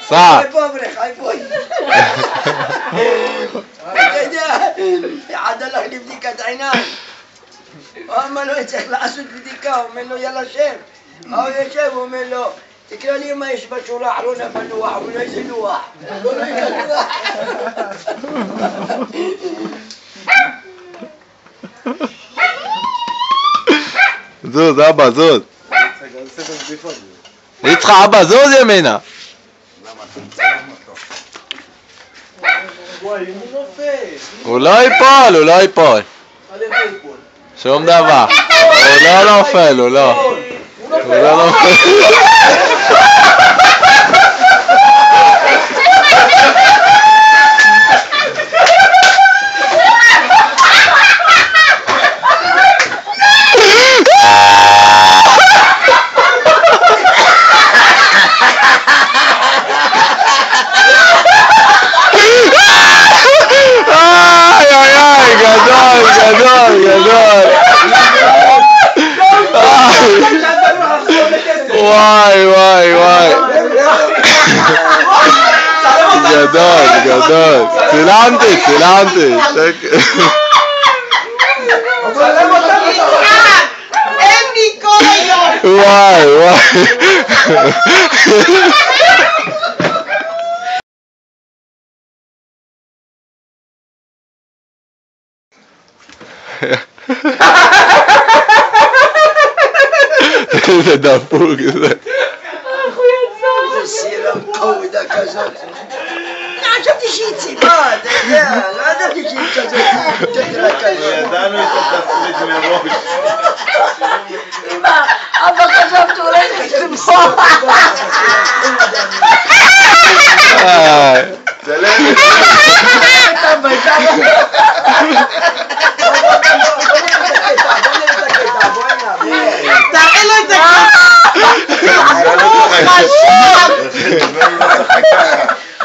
סע. חי פוbre, חי פוי. אתה יודע, אחד הלך לבדיקת עיניים. הוא אמר לו, צריך לעשות בדיקה, הוא אומר לו, יאללה שב. הוא יושב, הוא אומר לו, תקרא לי מה יש בשורה האחרונה בלוח, הוא אומר לו, איזה לוח? הוא אומר לו, איזה לוח? זוז, אבא, זוז. יצחק, אבא, זוז ימינה. הוא לא ייפול, הוא לא ייפול. שום דבר. הוא לא נופל, הוא לא. הוא לא נופל. וואי וואי וואי גדול גדול צילמתי אין לי כל היום וואי וואי איזה דפוק זה. זה סירה קודה כזאת. חשבתי שהיא צילה. אתה יודע, לא ידעתי שהיא כזאת, תתלה כזאת. ידענו את התפריט מראש. אמא, אבא חשבת אולי לשמחו. צלם את תראה לו את זה.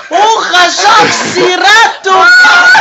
הוא חשב סירה טובה.